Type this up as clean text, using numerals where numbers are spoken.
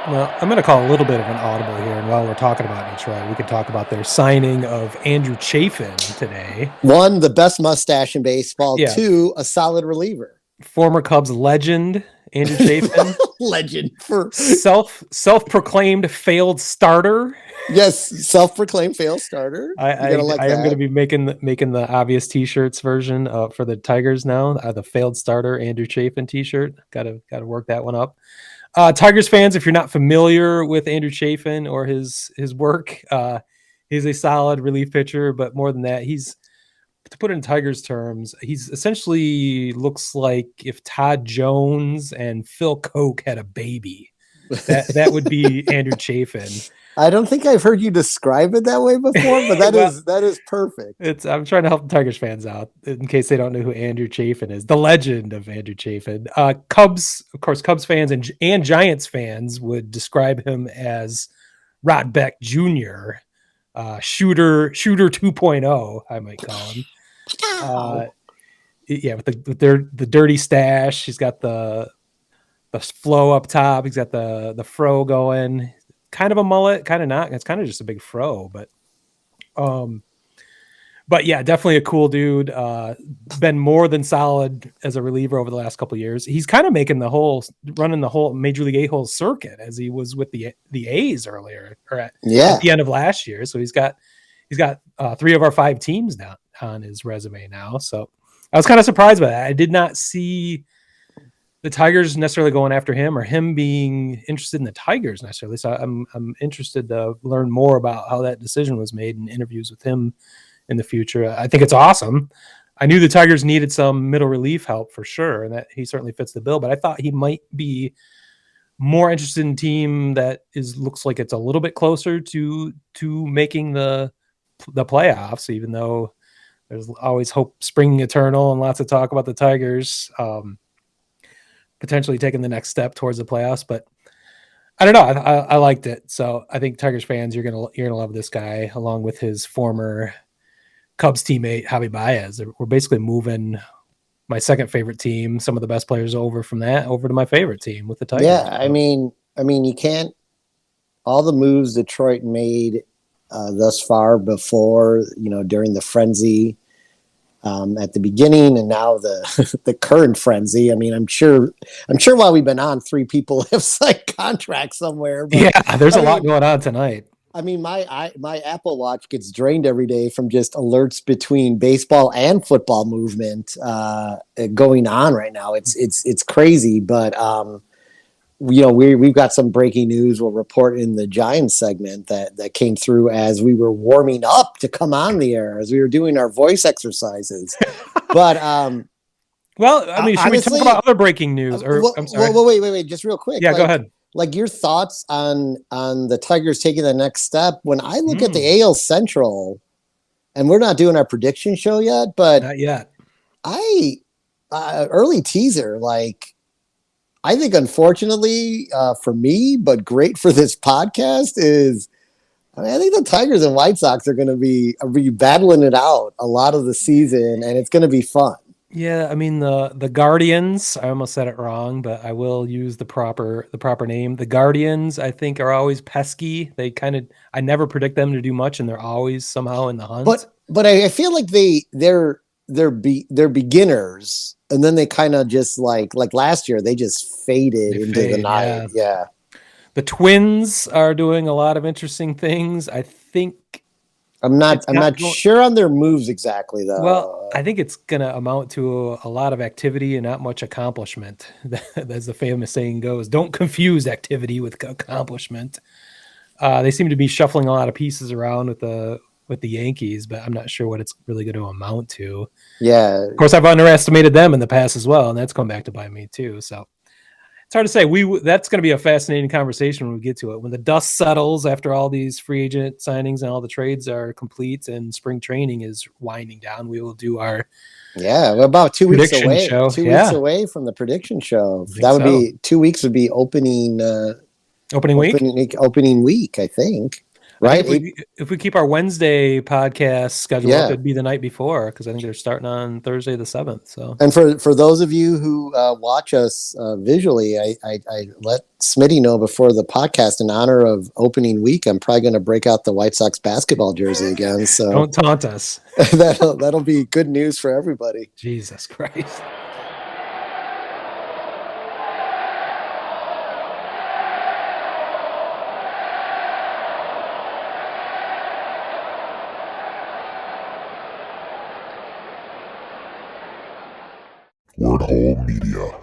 Well, I'm going to call a little bit of an audible here. And while we're talking about Detroit, we could talk about their signing of Andrew Chafin today. One, the best mustache in baseball. Yeah. Two, a solid reliever. Former Cubs legend, Andrew Chafin. Legend for self-proclaimed failed starter. Yes, self-proclaimed failed starter. I am going to be making the obvious T-shirts version for the Tigers now. The failed starter Andrew Chafin T-shirt. Got to work that one up. Tigers fans, if you're not familiar with Andrew Chafin or his work, he's a solid relief pitcher. But more than that, he's, to put it in Tigers terms, he's essentially looks like if Todd Jones and Phil Koch had a baby. That would be Andrew Chafin. I don't think I've heard you describe it that way before, but that is perfect. I'm trying to help the Tigers fans out in case they don't know who Andrew Chafin is, the legend of Andrew Chafin. Cubs fans and Giants fans would describe him as Rod Beck Jr., shooter 2.0, I might call him. With the dirty stash, he's got the flow up top, he's got the fro going. Kind of a mullet, kind of not. It's kind of just a big fro, but yeah, definitely a cool dude. Been more than solid as a reliever over the last couple of years. He's kind of running the whole Major League A-hole circuit as he was with the A's earlier, or at the end of last year. So he's got 3 of our 5 teams now on his resume now. So I was kind of surprised by that. I did not see the Tigers necessarily going after him or him being interested in the Tigers necessarily. So I'm interested to learn more about how that decision was made in interviews with him in the future. I think it's awesome. I knew the Tigers needed some middle relief help for sure, and that he certainly fits the bill, but I thought he might be more interested in a team that looks like it's a little bit closer to making the playoffs, even though there's always hope springing eternal and lots of talk about the Tigers potentially taking the next step towards the playoffs. But I don't know. I liked it. So I think Tigers fans, you're gonna love this guy along with his former Cubs teammate Javi Baez. We're basically moving my second favorite team, some of the best players over from that over to my favorite team with the Tigers. Yeah, I mean, you can't. All the moves Detroit made thus far before, during the frenzy at the beginning, and now the current frenzy. I mean, I'm sure while we've been on, 3 people have signed contracts somewhere. But, yeah, there's a lot going on tonight. I mean, my Apple Watch gets drained every day from just alerts between baseball and football movement going on right now. It's crazy, but we've got some breaking news we'll report in the Giants segment that came through as we were warming up to come on the air, as we were doing our voice exercises. But well, I mean, should we talk about other breaking news? I'm sorry. Wait, just real quick. Yeah, go ahead. Like your thoughts on the Tigers taking the next step. When I look at the AL Central, and we're not doing our prediction show yet, but not yet. Early teaser, like, I think, unfortunately for me, but great for this podcast, is I think the Tigers and White Sox are going to be battling it out a lot of the season, and it's going to be fun. Yeah, I mean the Guardians. I almost said it wrong, but I will use the proper name. The Guardians, I think, are always pesky. I never predict them to do much, and they're always somehow in the hunt. But I feel like they're beginners, and then they kind of just like last year they just faded into the night. Yeah. The Twins are doing a lot of interesting things. I think I'm not sure on their moves exactly, though. Well, I think it's going to amount to a lot of activity and not much accomplishment. As the famous saying goes, don't confuse activity with accomplishment. They seem to be shuffling a lot of pieces around with the Yankees, but I'm not sure what it's really going to amount to. Yeah. Of course, I've underestimated them in the past as well, and that's come back to bite me too. So it's hard to say. That's going to be a fascinating conversation when we get to it. When the dust settles after all these free agent signings and all the trades are complete and spring training is winding down, we will do our we're about 2 weeks away. Show. 2 weeks away from the prediction show. That would be 2 weeks. Would be opening week. Opening week, I think. I think right? if we keep our Wednesday podcast schedule up, Yeah. it'd be the night before because I think they're starting on Thursday the 7th. So, And for those of you who watch us visually, I let Smitty know before the podcast in honor of opening week. I'm probably going to break out the White Sox basketball jersey again. So don't taunt us. that'll be good news for everybody. Jesus Christ. Word Hole Media.